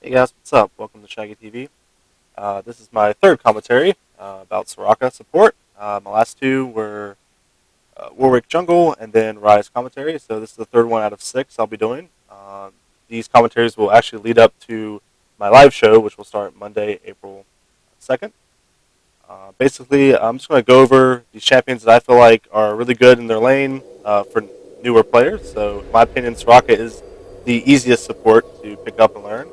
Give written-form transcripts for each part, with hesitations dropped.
Hey guys, what's up? Welcome to Shaggy TV. This is my third commentary about Soraka support. My last two were Warwick Jungle and then Rise commentary, so this is the third one out of six I'll be doing. These commentaries will actually lead up to my live show, which will start Monday, April 2nd. Basically, I'm just going to go over these champions that I feel like are really good in their lane for newer players. So, in my opinion, Soraka is the easiest support to pick up and learn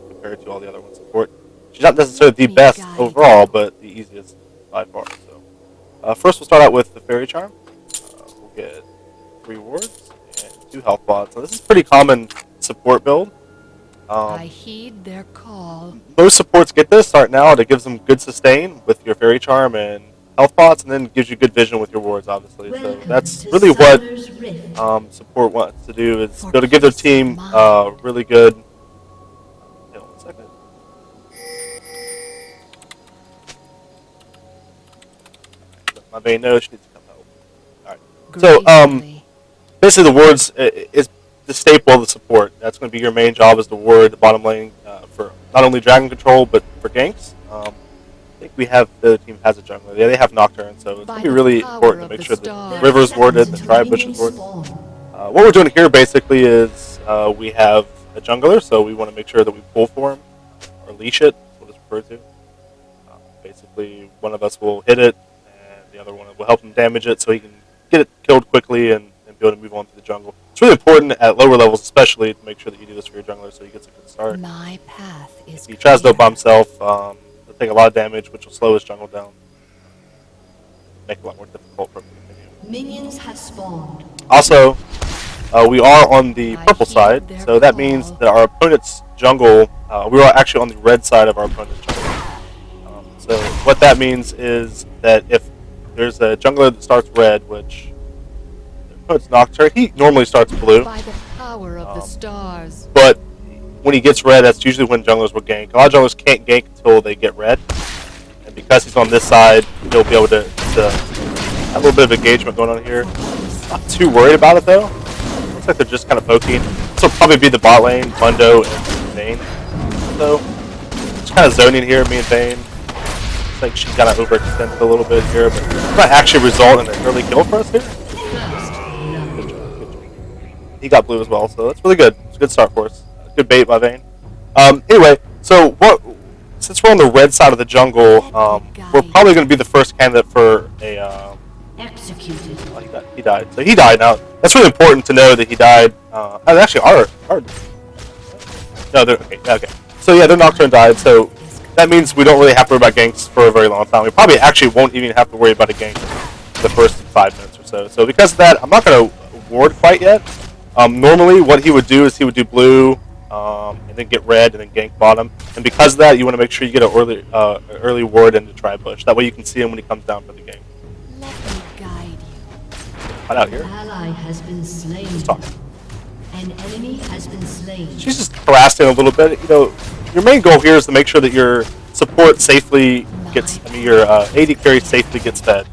compared to all the other ones support. She's not necessarily the best overall, but the easiest by far. So, first we'll start out with the Fairy Charm. We'll get 3 wards and 2 health pods. So this is pretty common support build. I heed their call. Most supports get this, start now. It gives them good sustain with your Fairy Charm and health pots, and then gives you good vision with your wards, obviously. So that's really what support wants to do, is go to give their team really good. Hold on 1 second. My Vayne knows she needs to come help. Alright. So, basically the wards is the staple of the support. That's going to be your main job, is to ward the bottom lane for not only dragon control but for ganks. I think we have the team has a jungler. Yeah, they have Nocturne, so it's going to be really important to make sure the river's warded, the tri-bush is warded. What we're doing here basically is we have a jungler, so we want to make sure that we pull for him or leash it. That's what it's referred to. Basically, one of us will hit it, and the other one will help him damage it, so he can get it killed quickly and be able to move on to the jungle. It's really important at lower levels, especially, to make sure that you do this for your jungler so he gets a good start. My path is if he tries to go by himself, he'll take a lot of damage, which will slow his jungle down, make it a lot more difficult for him to continue. Minions have spawned. Also, we are on the purple side, so that means that our opponent's jungle, we are actually on the red side of our opponent's jungle. So what that means is that if there's a jungler that starts red, which it's Nocturne, he normally starts blue. By the power of the stars. But when he gets red, that's usually when junglers will gank. A lot of junglers can't gank until they get red. And because he's on this side, he'll be able to have a little bit of engagement going on here. Not too worried about it though. Looks like they're just kind of poking. This will probably be the bot lane, Mundo and Vayne. So, just kind of zoning here, me and Vayne. Looks like she kind of overextended a little bit here, but it might actually result in an early kill for us here. He got blue as well, so that's really good. It's a good start for us. Good bait by Vayne. Anyway, so since we're on the red side of the jungle, we're probably going to be the first candidate for a... Executed. Oh, he died. So he died now. That's really important to know that he died. Actually, our no, okay. So yeah, their Nocturne died, so that means we don't really have to worry about ganks for a very long time. We probably actually won't even have to worry about a gank the first 5 minutes or so. So because of that, I'm not going to ward quite yet. Normally, what he would do is he would do blue, and then get red, and then gank bottom. And because of that, you want to make sure you get an early ward into tri-bush. That way you can see him when he comes down for the gank. Let me guide you. Find out here. Ally has been slain. Just talk. An enemy has been slain. She's just harassing a little bit. You know, your main goal here is to make sure that your support safely gets, your AD carry safely gets fed.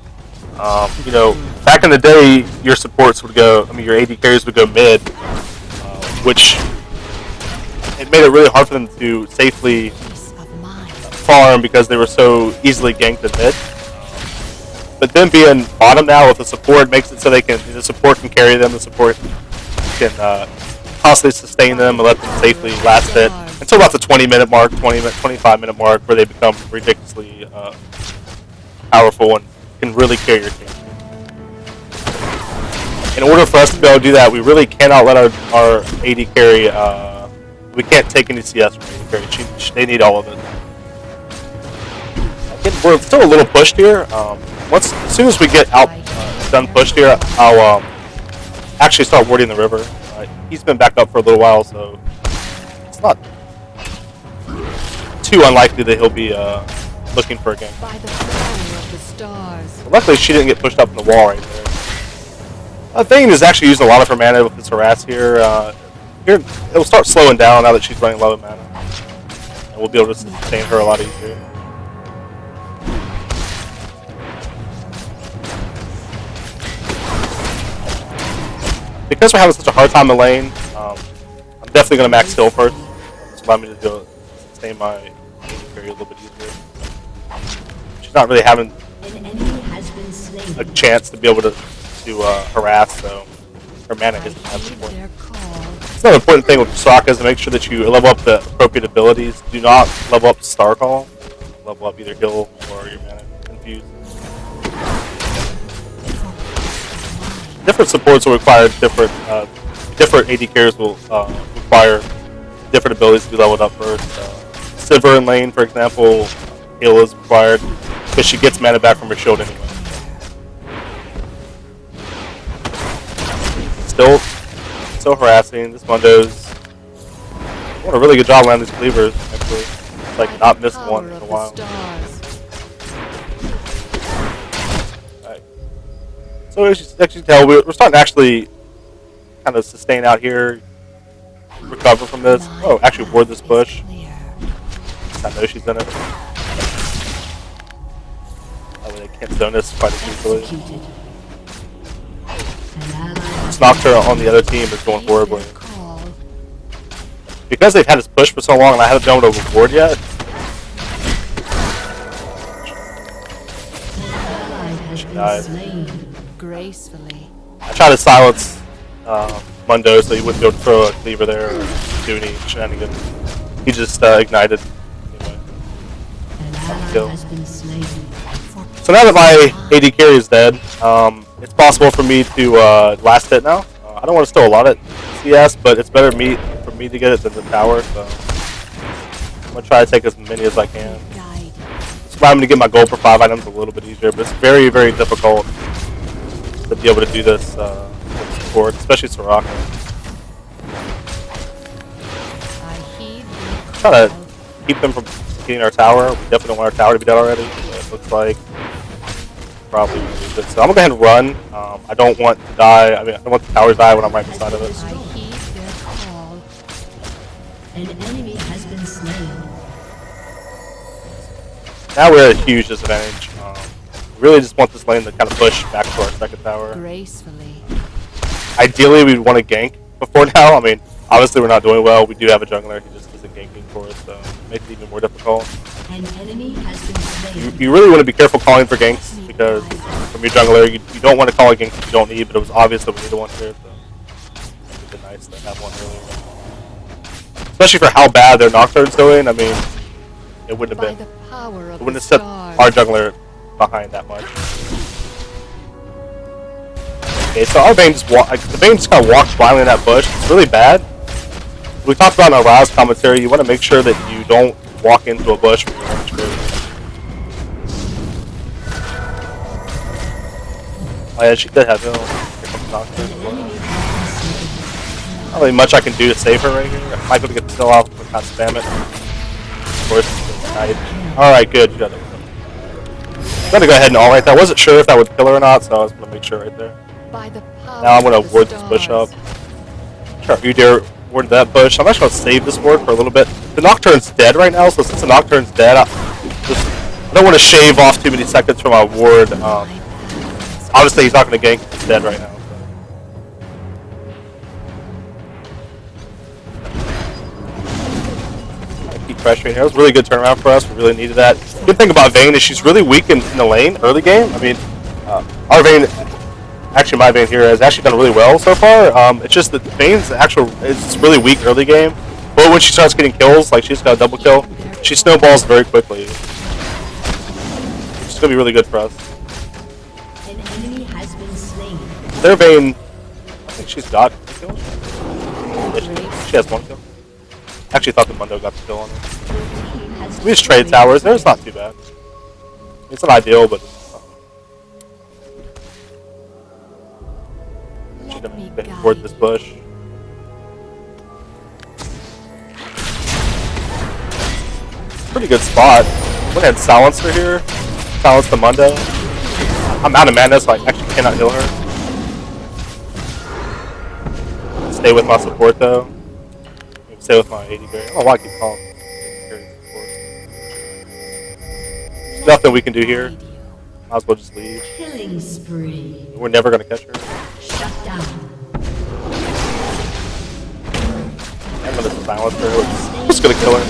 You know, back in the day, your supports would go, your AD carries would go mid, which it made it really hard for them to safely farm because they were so easily ganked in mid. But then being bottom now with the support makes it so the support can carry them, the support can constantly sustain them and let them safely last it until about the 20-minute mark, 25-minute mark, where they become ridiculously powerful and can really carry your team. In order for us to be able to do that, we really cannot let our AD carry, we can't take any CS from AD carry. They need all of it. Again, we're still a little pushed here. As soon as we get done pushed here, I'll actually start warding the river. He's been back up for a little while, so it's not too unlikely that he'll be looking for a game. By the power of the stars. But luckily, she didn't get pushed up in the wall right there. Vayne is actually using a lot of her mana with this harass here. Here, it'll start slowing down now that she's running low in mana, and we'll be able to sustain her a lot easier. Because we're having such a hard time in lane, I'm definitely going to max heal first. Just allow me to sustain my AD carry a little bit easier. She's not really having An enemy has been slain. a chance to be able to harass, so her mana I isn't as heed important. their call. It's another important thing with Soraka is to make sure that you level up the appropriate abilities. Do not level up Star Call. Level up either heal or your mana infuse. Different supports will require different AD carriers will require different abilities to be leveled up first. Sivir in lane, for example, heal is required because she gets mana back from her shield anyway. Still harassing. This Mundo's doing a really good job landing these cleavers. Actually, it's like not missed one in a while. Right. So as you can tell, we're starting to actually kind of sustain out here, recover from this. Oh, actually ward this push. I know she's in it. That way they can't zone us quite as easily. Executed. An ally has This Nocturne on the other team is going horribly. Because they've had us push for so long and I haven't been able to reward yet, has been died. slain. Gracefully. I tried to silence Mundo so he wouldn't be able to throw a cleaver there or do any shenanigans. He just ignited. Anyway. An ally Kill. has been slain. So now that my AD carry is dead, it's possible for me to last hit now. I don't want to steal a lot of CS, but it's better for me to get it than the tower, so I'm going to try to take as many as I can. Guide. It's allowing me to get my gold for 5 items a little bit easier, but it's very, very difficult to be able to do this with support, especially Soraka. I heed their Try to call. keep them from getting our tower. We definitely don't want our tower to be dead already, but it looks like probably gonna lose it. So I'm going to go ahead and run. I don't want to die. I don't want the tower to die when I'm right beside of it. I heed their call. An enemy has been slain. Now we're at a huge disadvantage. Really just want this lane to kind of push back to our second tower. Gracefully. Ideally, we'd want to gank before now. Obviously we're not doing well. We do have a jungler. He just isn't ganking for us, so it makes it even more difficult. An enemy has been slain. You really want to be careful calling for ganks because from your jungler, you don't want to call a gank that you don't need, but it was obvious that we needed one here, so it would be nice to have one earlier. Especially for how bad their Nocturne's doing. It wouldn't By have the been. power of It wouldn't the have set stars. our jungler behind that much. Okay, so our Vayne the Vayne just kind of walked blindly in that bush. It's really bad. We talked about in our Rise commentary, you want to make sure that you don't walk into a bush when you're range clear. Oh yeah, she did have heal. Here comes Nocturne as well. Not really much I can do to save her right here. I might be able to get the kill off but not spam it. Of course, it's nice. Alright, good. You got it. I'm going to go ahead and all-right that. I wasn't sure if that would kill her or not, so I was going to make sure right there. By the power Now I'm going of to the ward this bush up. stars. Sure, you dare ward that bush. I'm actually going to save this ward for a little bit. The Nocturne's dead right now, so since the Nocturne's dead, I don't want to shave off too many seconds from my ward. Obviously, he's not going to gank. He's dead right now. So. Keep pressuring here. It was a really good turnaround for us. We really needed that. Good thing about Vayne is she's really weak in the lane early game. Our Vayne, actually my Vayne here has actually done really well so far. It's just that Vayne's it's really weak early game. But when she starts getting kills, like she's got a double kill, she snowballs very quickly. It's going to be really good for us. An enemy has been slain. Their Vayne, I think she's got a kill. Yeah, she has one kill. I actually thought the Mundo got the kill on her. We just trade towers. It's not too bad. It's not ideal, but she's going to board this bush. Pretty good spot. Went ahead and silenced her here. Silenced the Mundo. I'm out of mana, so I actually cannot heal her. Stay with my support though. Stay with my AD carry. I don't know why I keep calling carry support. There's nothing we can do here. Might as well just leave. Killing spree. We're never gonna catch her. Shut down. I'm gonna silence her. We're just gonna kill her.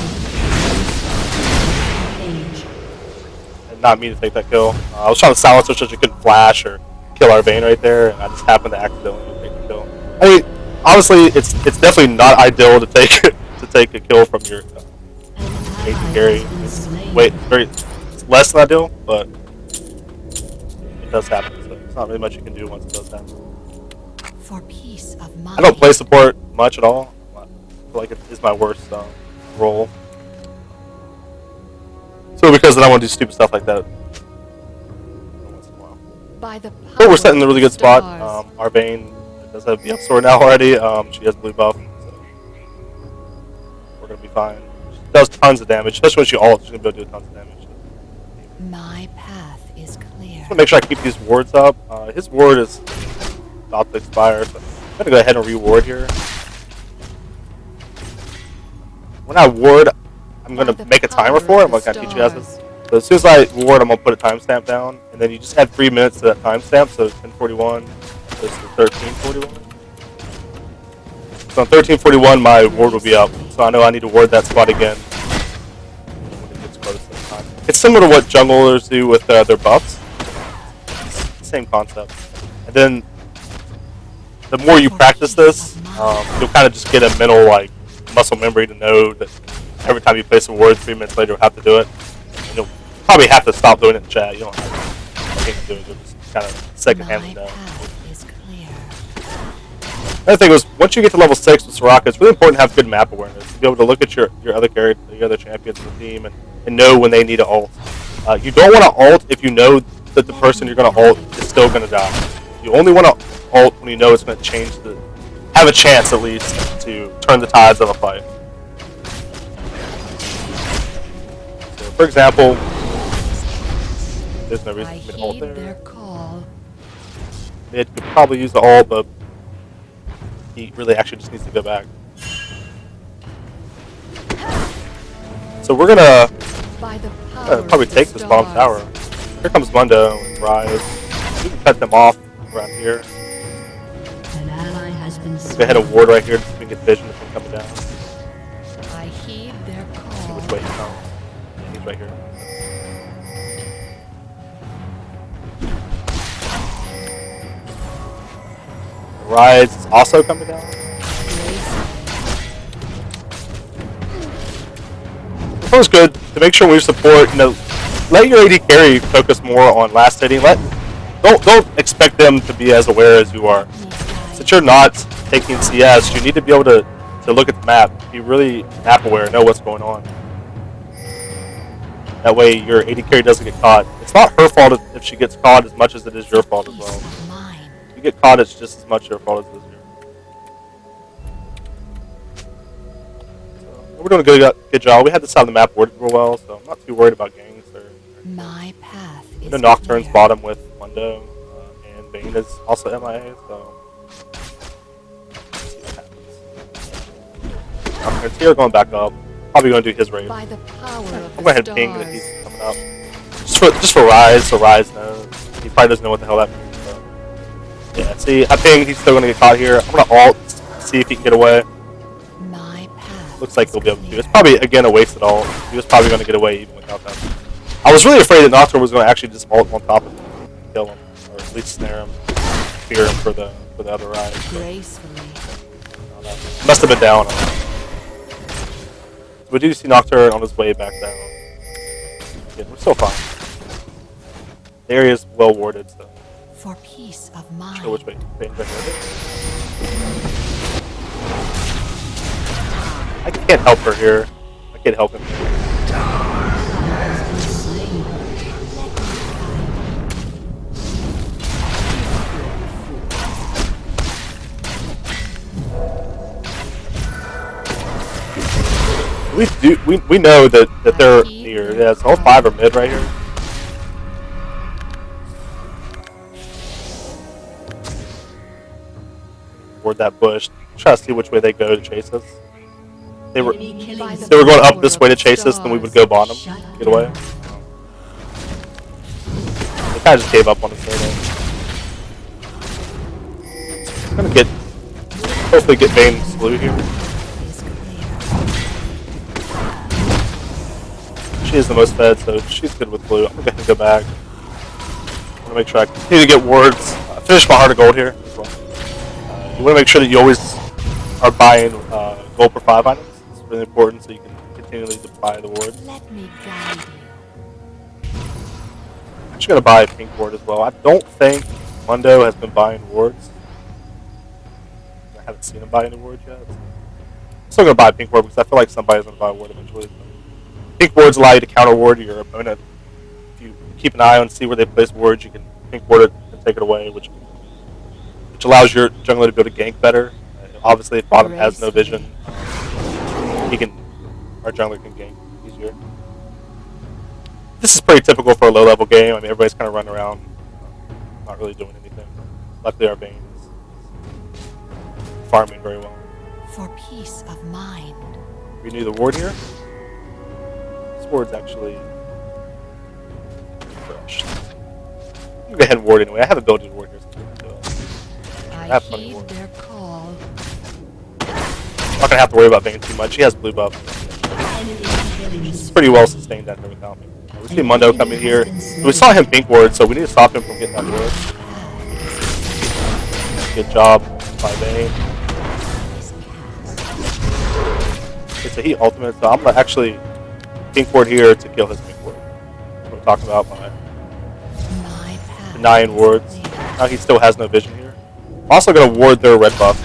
not me to take that kill. I was trying to silence her so she couldn't flash or kill our Vayne right there, and I just happened to accidentally take the kill. I mean, honestly, it's definitely not ideal to take to take a kill from your An AD ally carry. has been slain. It's less than ideal, but it does happen. So it's not really much you can do once it does happen. For peace of mind. I don't play support much at all. I feel like it is my worst role. So because then I want to do stupid stuff like that once in a while. By the But we're set in a power really of good spot. stars. Our Vayne does have the up sword now already. She has blue buff, so we're gonna be fine. She does tons of damage, especially when she ults. She's gonna be able to do tons of damage. My path is clear. Just wanna make sure I keep these wards up. His ward is about to expire, so I'm gonna go ahead and reward here. When I ward, I'm gonna make a timer for it. I'm gonna teach you guys this. So as soon as I ward, I'm gonna put a timestamp down, and then you just add 3 minutes to that timestamp. So 10:41, this is 13:41. So on 13:41, my ward will be up. So I know I need to ward that spot again when it gets close to the time. It's similar to what junglers do with their buffs. It's the same concept. And then the more you practice this, you'll kind of just get a mental muscle memory to know that every time you place a ward, 3 minutes later, you'll have to do it. And you'll probably have to stop doing it in chat. You don't have to do it. You'll just kind of secondhand My it down. path is clear. Another thing was, once you get to level 6 with Soraka, it's really important to have good map awareness. To be able to look at your other character, the other champions in the team, and know when they need to ult. You don't want to ult if you know that the person you're going to ult is still going to die. You only want to ult when you know it's going to have a chance at least to turn the tides of a fight. So, for example, there's no reason I for me to ult heed there. their call. Mid could probably use the ult, but he really actually just needs to go back. So we're gonna By the power probably of the take this bottom stars. tower. Here comes Mundo and Rise. We can cut them off around here. An ally has been Go slain. ahead and ward right here so we can get vision of him coming down. I heed their See call. which way he comes. He's right here. Rise is also coming down. It's always good to make sure when you support, let your AD carry focus more on last hitting. Don't expect them to be as aware as you are. Since you're not taking CS, you need to be able to look at the map, be really map aware, know what's going on. That way your AD carry doesn't get caught. It's not her fault if she gets caught as much as it is your fault as well. Peace of mind. If you get caught, it's just as much your fault as it is yours. So, we're doing a good job. We had this on the map worked real well, so I'm not too worried about gangs. My path is The Nocturne's clear. bottom with Mundo, and Vayne is also MIA, so let's see what happens. Nocturne's here going back up. Probably going to do his raid. By the power of I'm the going to ping that stars. he's coming up. Just for Rise, so Rise knows. He probably doesn't know what the hell that means. So. Yeah, see, I pinged. He's still going to get caught here. I'm going to ult, see if he can get away. My path Looks like is he'll be able to do it. clear. It's probably, again, a wasted ult. He was probably going to get away even without that. I was really afraid that Nocturne was going to actually just ult on top of him and kill him. Or at least snare him, fear him for the other Rise. But, Gracefully. must have been down. So we do see Nocturne on his way back down. Again, we're still fine. The area is well warded, so For peace of not mind. sure which way. Vayne's right here. I can't help her here. I can't help him here. Slain. We know that they're near. Yeah, so all 5 are mid right here. Toward that bush. Try to see which way they go to chase us. They were Enemy killing By the they were going up power this of way to the chase us, then we would stars. go bottom, get away. They kind of just gave up on us there. I'm gonna hopefully get Vayne slew here. Is clear. She is the most fed, so she's good with blue. I'm going to go back. I want to make sure I continue to get wards. Finish my heart of gold here as well. You want to make sure that you always are buying gold for 5 items. It's really important so you can continually buy the wards. Let me guide you. I'm actually going to buy a pink ward as well. I don't think Mundo has been buying wards. I haven't seen him buy any wards yet. So I'm still going to buy a pink ward because I feel like somebody's going to buy a ward eventually. Pink wards allow you to counter ward your opponent. If you keep an eye on see where they place wards, you can pink ward it and take it away, which allows your jungler to be able to gank better. Obviously, if bottom has no vision, our jungler can gank easier. This is pretty typical for a low-level game. I mean, everybody's kind of running around, not really doing anything. Luckily, our Vayne is farming very well. For peace of mind. Renew the ward here. This ward's actually fresh. You can go ahead and ward anyway. I have the ability to ward here. I heed their call. I'm not gonna have to worry about Vayne too much. He has blue buff. It's pretty well sustained down here without me. We see Mundo coming here. We saw him pink ward, so we need to stop him from getting that ward. Good job by Vayne. It's a heat ultimate, so I'm gonna actually pink ward here to kill his pink ward. We're talking about my denying wards. Now he still has no vision here. I'm also gonna ward their red buff.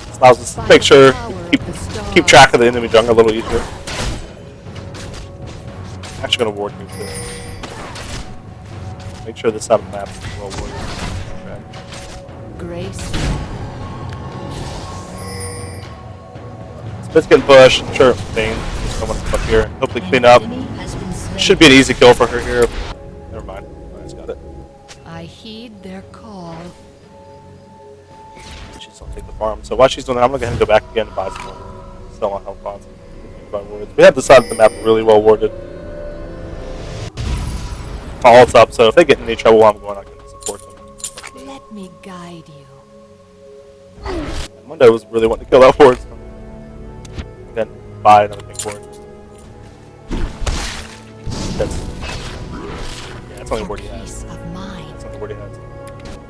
This allows us to make sure keep track of the enemy jungle a little easier. I'm actually gonna ward here too. Make sure this side of the map is well warded. Grace. It's getting pushed. I'm sure Vayne is someone up here and hopefully clean up. Should be an easy kill for her here. Never mind. I just got it. I heed their call. She's gonna take the farm. So while she's doing that, I'm gonna go ahead and go back again and buy some more. Sell my health bonds. We have this side of the map really well warded. My ult's up, so if they get in any trouble while I'm going, I can support them. Let me guide you. Mundo was really wanting to kill that ward. So then buy another pink ward. That's only ward he has. That's only ward he has.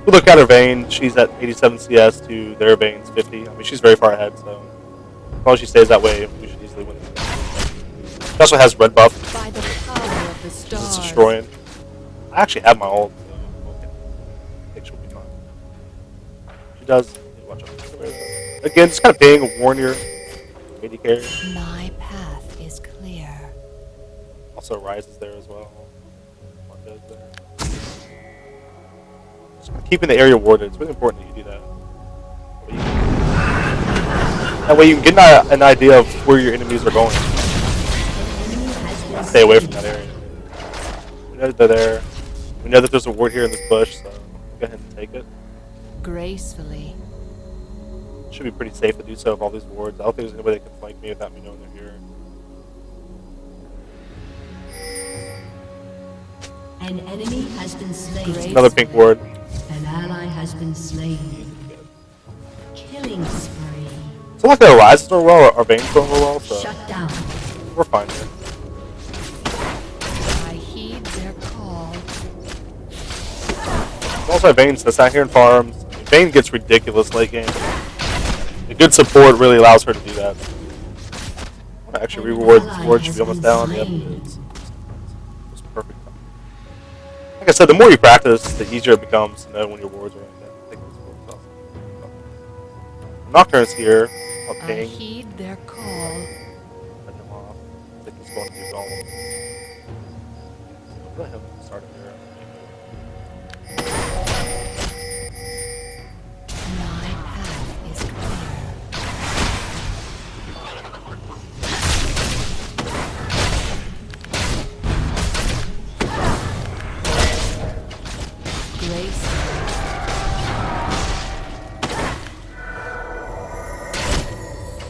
We look at her Vayne. She's at 87 CS to their Vayne's 50. I mean, she's very far ahead, so as long as she stays that way, we should easily win. She also has red buff. By the power of the stars. It's destroying. I actually have my ult, so okay. I think she'll be fine. She does. Watch out. Again, just kind of being a warrior, AD carry. My path is clear. Also, Rise is there as well. Mondo's there. Just keeping the area warded. It's really important that you do that. That way you can get an idea of where your enemies are going. Stay away from that area. We know that they're there. We know that there's a ward here in this bush, so go ahead and take it. Gracefully. Should be pretty safe to do so with all these wards. I don't think there's anybody that can flank me without me knowing they're here. An enemy has been slain. Another pink ward. An ally has been slain. Killing spree. So like their Rise is doing well, our Vayne's doing well, so Shut down. we're fine here. I heed their call. Also, Vayne sits out here and farms. Vayne gets ridiculous late game. A good support really allows her to do that. Actually, reward should be almost down. Yep, it's perfect. Like I said, the more you practice, the easier it becomes to know when your wards are like that. I think that's awesome. Nocturne's here. I'll I ping. heed their call. Let him off. I think he's going to do golem. Let him start it there. My path is clear. Grace.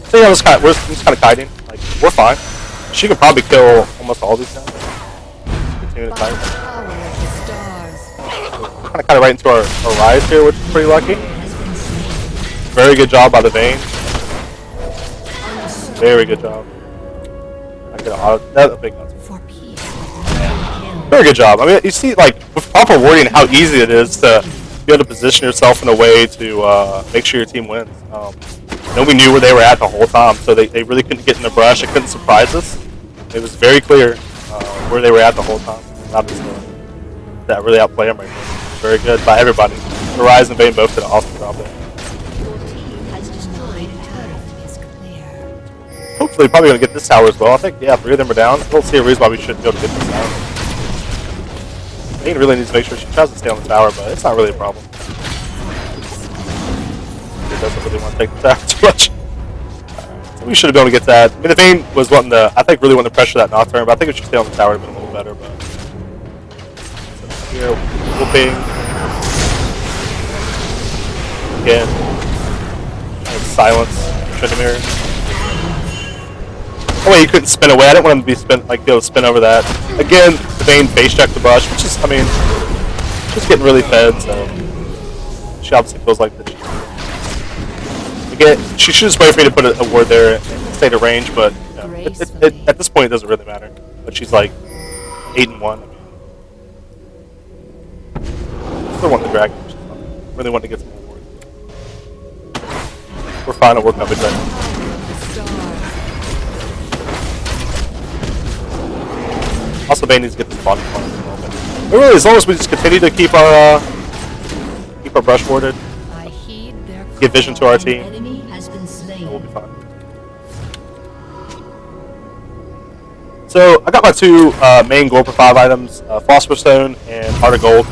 So yeah, we're just kind of kiting. Like, we're fine. She can probably kill almost all these guys. Continue to By kite. the power of the stars. Kind of right into our Rise here, which is pretty lucky. Very good job by the Vayne. Very good job. I get a big nuts. For peace. Very good job. I mean, you see, like, with proper wording, how easy it is to be able to position yourself in a way to make sure your team wins. We knew where they were at the whole time, so they really couldn't get in the brush. It couldn't surprise us. It was very clear where they were at the whole time. Obviously, that really outplay them right now. Very good by everybody. Rise and Bane both did an awesome job there. Is clear. Hopefully, probably going to get this tower as well. I think, yeah, 3 of them are down. I don't see a reason why we shouldn't be able to get this tower. Bane really needs to make sure she tries to stay on the tower, but it's not really a problem. He doesn't really want to take the tower too much. So we should have been able to get that. I mean, the Bane was wanting to, I think, really wanting to pressure that Nocturne, but I think if she stayed on the tower, it would have been a little better. But so here, whooping. Again, silence, Tryndamere. Oh wait, he couldn't spin away. I didn't want him to be be able to spin over that. Again, the Bane base checked the brush, which is, I mean, she's getting really fed, so she obviously feels like that. Again, she should just wait for me to put a ward there and stay to range, but you know, at this point it doesn't really matter. But she's like 8-1. I mean, still want the dragon. Really want to get some more wards. We're fine. We're covered right now. Also, Bane needs to get this bottom part a little bit. But really, as long as we just continue to keep our brush warded, give vision to our team, we'll be fine. So I got my 2 main gold for 5 items: Phosphor Stone and Heart of Gold.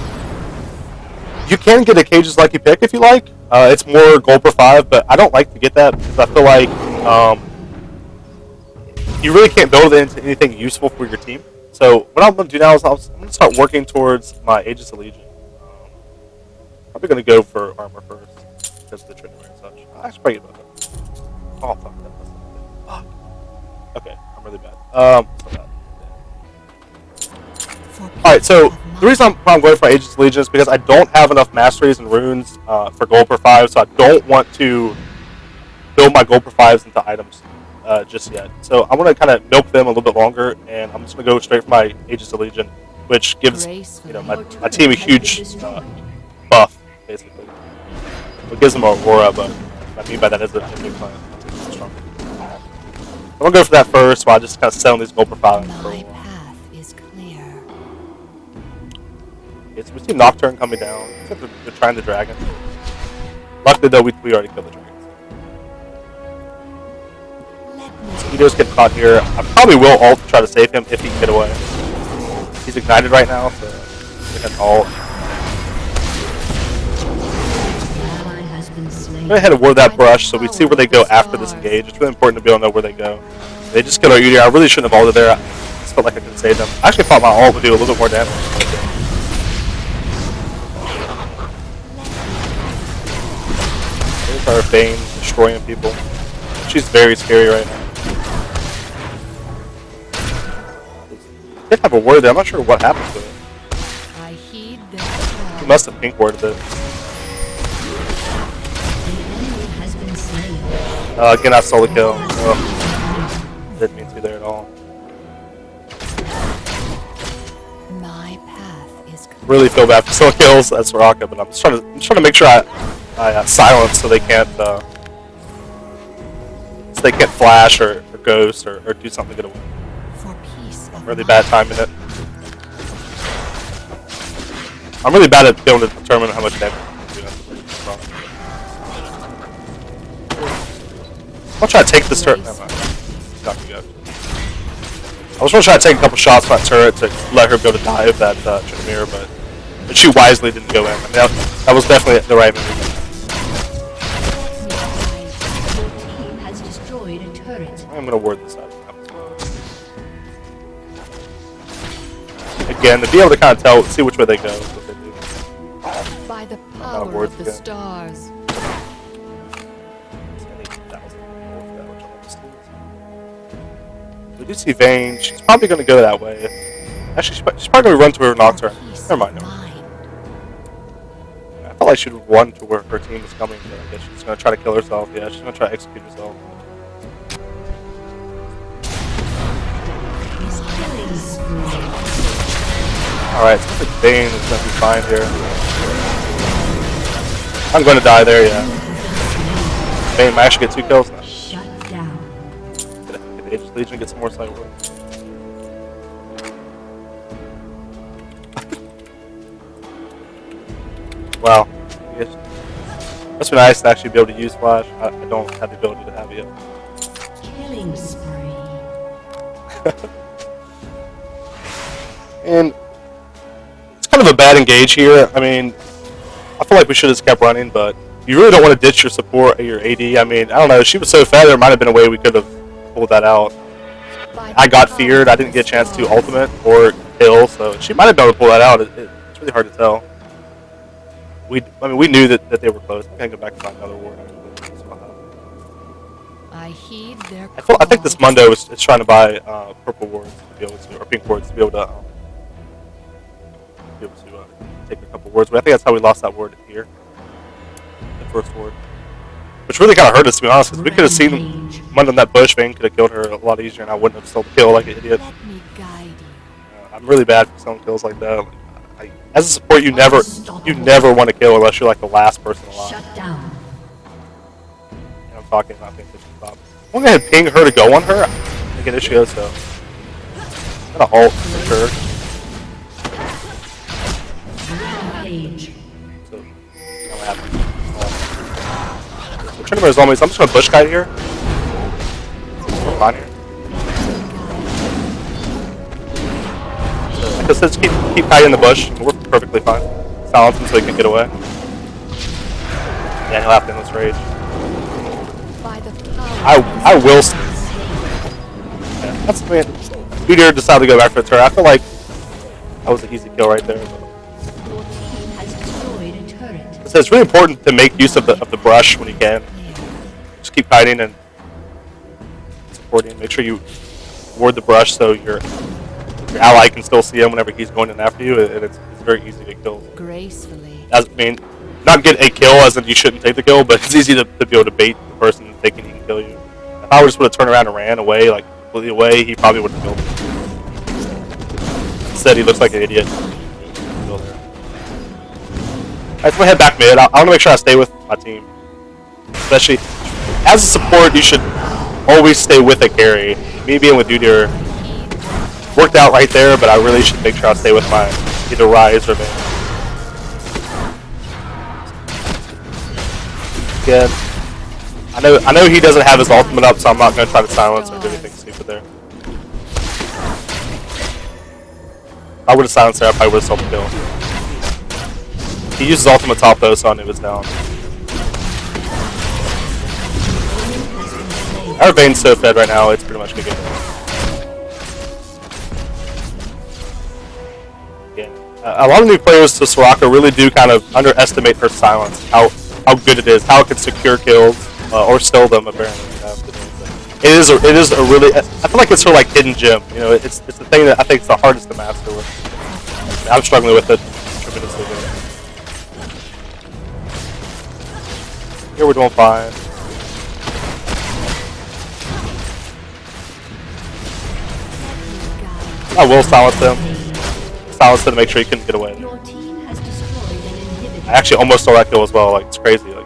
You can get a Cage's Lucky Pick if you like. It's more gold per 5, but I don't like to get that because I feel like you really can't build it into anything useful for your team. So what I'm going to do now is I'm going to start working towards my Aegis of Legion. Probably going to go for armor first because of the Tryndamere and such. I should probably get both of them. Oh, fuck that. Fuck. Okay, I'm really bad. Alright, so the reason I'm going for Aegis of Legion is because I don't have enough masteries and runes for gold per 5, so I don't want to build my gold per 5s into items just yet. So I want to kind of milk them a little bit longer, and I'm just going to go straight for my Aegis of Legion, which gives my team a huge buff, basically. It gives them Aurora, but what I mean by that is a big plan. I'm going to go for that first, while I just kind of settle these gold per 5 for a while. Okay, so we see Nocturne coming down. They're trying the dragon. Luckily, though, we already killed the dragon. Speedo's getting caught here. I probably will ult to try to save him if he can get away. He's ignited right now, so we can ult. I'm going ahead and ward that brush so we see where they go after this engage. It's really important to be able to know where they go. They just killed our Udyr. I really shouldn't have ulted there. I just felt like I could save them. I actually thought my ult would do a little bit more damage. There's our Bane destroying people. She's very scary right now. I did have a word there. I'm not sure what happened to it. He must have pink worded it. Again, I stole the kill. Oh, didn't mean to there at all. Really feel bad for stealing kills. That's Soraka, but I'm just trying to make sure I silence so they can't flash or ghost or do something to get away. I'm really bad timing it. I'm really bad at being able to determine how much damage I can do. I'll try to take this turret. Never mind. Not too good. I was going to try to take a couple shots from that turret to let her be able to dive that Tryndamere, but she wisely didn't go in. I mean, that was definitely the right move. I'm going to ward this out. Again, to be able to kind of see which way they go. What they do. By the power of the stars. We do see Vayne. She's probably going to go that way. Actually, she's probably going to run to her Nocturne. Never mind. I felt like she would run to where her team is coming, but I guess she's going to try to kill herself. Yeah, she's going to try to execute herself. Alright, so I think Bane is going to be fine here. I'm going to die there, yeah. Bane might actually get 2 kills now. Shut down. Get the Aegis Legion, get some more sight work. Wow. It must be nice to actually be able to use Flash. I don't have the ability to have it yet. Killing spree. And it's kind of a bad engage here. I mean, I feel like we should have just kept running, but you really don't want to ditch your support or your AD. I mean, I don't know. She was so fat, there might have been a way we could have pulled that out. I got feared. I didn't get a chance to ultimate or kill, so she might have been able to pull that out. It's really hard to tell. I mean, we knew that they were close. We can't go back and find another ward. I heed their I think this Mundo is trying to buy purple wards to be able to, or pink wards to be able to take a couple wards. But I think that's how we lost that ward here, the first ward, which really kind of hurt us, to be honest, because we could have seen Mundo in that bush. Vayne could have killed her a lot easier, and I wouldn't have stole the kill like an idiot. Let me guide you. I'm really bad for stealing kills like that. As a support, you never want to kill unless you're like the last person alive. Shut down. And I'm talking, not paying attention to Bob. I'm going to ping her to go on her. I think an issue, so I'm going to ult for sure. Rampage. So, what happened? We're trying to murder zombies. I'm just going to bush guide here. We're fine here. Like I said, just keep kiting in the bush. We're perfectly fine. Silence him so he can get away. Yeah, he'll have to endless rage. By the power I will. Yeah, that's the man. Udyr decided to go back for the turret. I feel like that was an easy kill right there. Your team has destroyed a turret. So it's really important to make use of the brush when you can. Just keep kiting and supporting. Make sure you ward the brush so your ally can still see him whenever he's going in after you, and it's very easy to get killed. gracefully. I mean, not get a kill as in you shouldn't take the kill, but it's easy to be able to bait the person thinking he can kill you. If I just would have turned around and ran away, like completely away, he probably would have killed me. Instead, he looks like an idiot. Alright, so I'm gonna head back mid. I want to make sure I stay with my team. Especially, as a support, you should always stay with a carry. Me being with Udyr worked out right there, but I really should make sure I stay with my either Rise or Vayne. Again, I know he doesn't have his ultimate up, so I'm not going to try to silence or do anything stupid there. If I would have silenced there, I probably would have sold the kill. He uses ultimate top though, so I knew it was down. Our Vayne's so fed right now, it's pretty much going to get it. A lot of new players to Soraka really do kind of underestimate her silence, how good it is, how it can secure kills or steal them. Apparently, it is a really. I feel like it's her like hidden gem. You know, it's the thing that I think is the hardest to master with. I'm struggling with it tremendously. Here we're doing fine. I will silence him. Silence him to make sure he couldn't get away. Your team has destroyed an inhibitor. I actually almost stole that kill as well. Like it's crazy. Like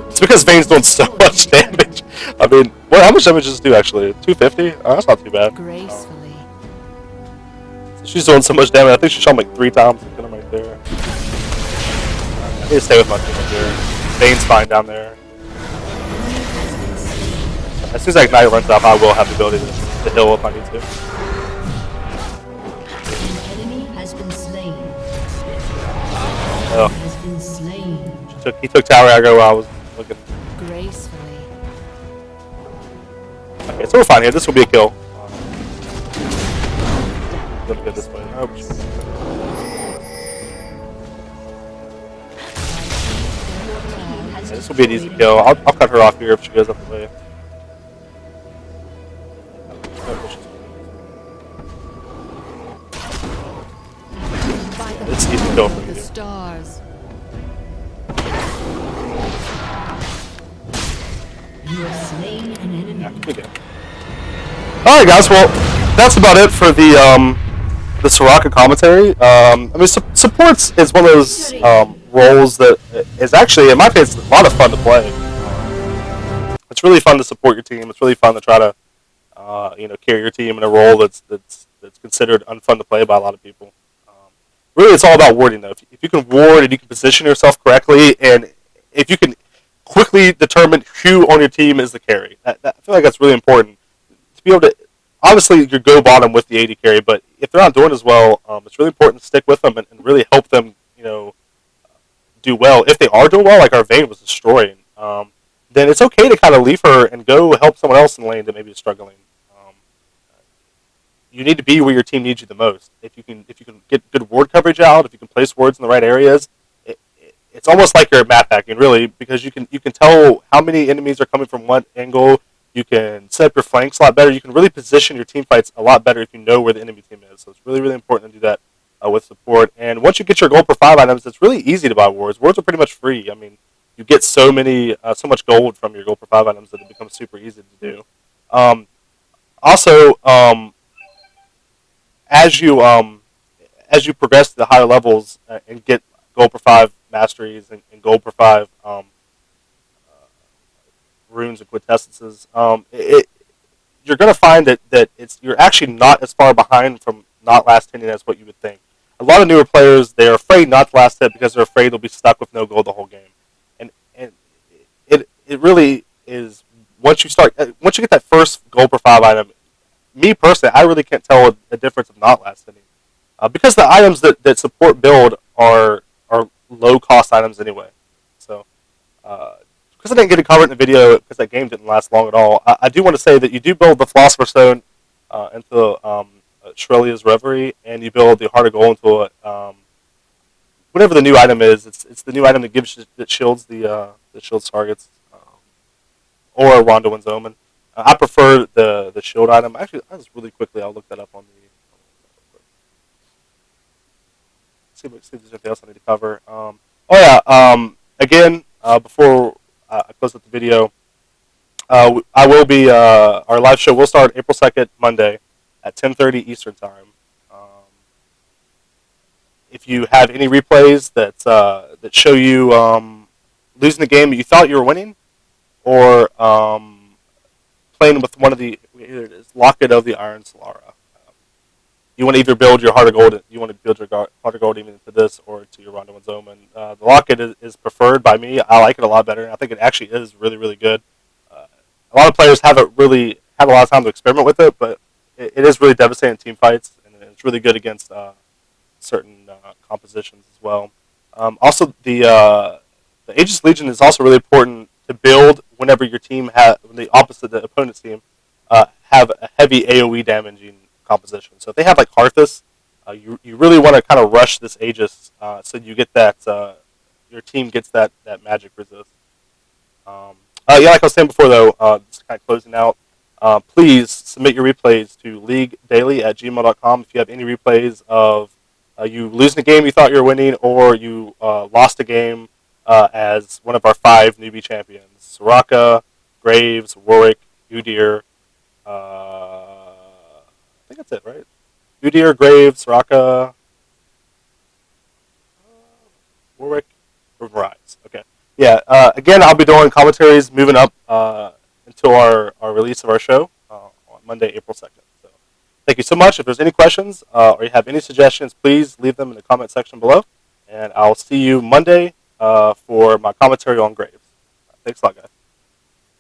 it's because Vayne's doing so much damage. I mean, how much damage does it do actually? 250? Oh, that's not too bad. Gracefully. So she's doing so much damage. I think she shot him like 3 times. Look at him right there. I need to stay with my team up here. Vayne's fine down there. As soon as that Ignite runs off, I will have the ability to heal if I need to. Oh. Has been slain. He took tower aggro while I was looking. Gracefully. Okay, so we're fine here. This will be a kill. Let me go this way. Oh, yeah, this will be an easy kill. I'll cut her off here if she goes up the way. It's easy kill for you. Stars. You have slain an enemy. Yeah, good game. Alright guys, well, that's about it for the the Soraka Commentary. I mean, supports is one of those roles that is actually, in my opinion, a lot of fun to play. It's really fun to support your team. It's really fun to try to, carry your team in a role that's considered unfun to play by a lot of people. Really, it's all about warding, though. If you can ward and you can position yourself correctly, and if you can quickly determine who on your team is the carry, I feel like that's really important to be able to. Obviously, you go bottom with the AD carry, but if they're not doing as well, it's really important to stick with them and really help them, do well. If they are doing well, like our Vayne was destroying, then it's okay to kind of leave her and go help someone else in the lane that maybe is struggling. You need to be where your team needs you the most. If you can get good ward coverage out, if you can place wards in the right areas, it's almost like you're map hacking, really, because you can tell how many enemies are coming from what angle. You can set up your flanks a lot better. You can really position your team fights a lot better if you know where the enemy team is. So it's really, really important to do that with support. And once you get your gold per 5 items, it's really easy to buy wards. Wards are pretty much free. I mean, you get so much gold from your gold per 5 items that it becomes super easy to do. Also, as you as you progress to the higher levels and get gold per 5 masteries and gold per 5 runes and quintessences, you're going to find that you're actually not as far behind from not last hitting as what you would think. A lot of newer players, they're afraid not to last hit because they're afraid they'll be stuck with no gold the whole game. And it really is once you get that first gold per 5 item. Me personally, I really can't tell a difference of not last hitting because the items that support build are low cost items anyway. So. Because I didn't get it covered in the video because that game didn't last long at all, I do want to say that you do build the Philosopher's Stone into Shrelia's Reverie, and you build the Heart of Gold into whatever the new item is. It's the new item that shields the shields targets, or Rondowan's Omen. I prefer the shield item. Actually, I'll just really quickly, I'll look that up on the. See if there's anything else I need to cover. Again, before I close up the video, I will be our live show will start April 2nd, Monday, at 10:30 Eastern time. If you have any replays that show you losing the game that you thought you were winning, or playing with one of the either it is Locket of the Iron Solara. You want to either build your Heart of Gold, you want to build your Heart of Gold even into this or to your Rondowan's Omen. The Locket is preferred by me. I like it a lot better, and I think it actually is really, really good. A lot of players haven't really had a lot of time to experiment with it, but it is really devastating in team fights, and it's really good against certain compositions as well. Also, the Aegis Legion is also really important to build whenever your team when the opponent's team have a heavy AoE damaging composition. So if they have like Hearthus, you really want to kind of rush this Aegis so you get that your team gets that magic resist. Like I was saying before, though, just kind of closing out. Please submit your replays to leaguedaily@gmail.com if you have any replays of you losing a game you thought you were winning, or you lost a game as one of our 5 newbie champions: Soraka, Graves, Warwick, Udyr. I think that's it, right? Udyr, Graves, Soraka, Warwick, Rise. Okay. Yeah. Again, I'll be doing commentaries moving up until our release of our show on Monday, April 2nd. So thank you so much. If there's any questions or you have any suggestions, please leave them in the comment section below. And I'll see you Monday for my commentary on Graves. Thanks a lot, guys.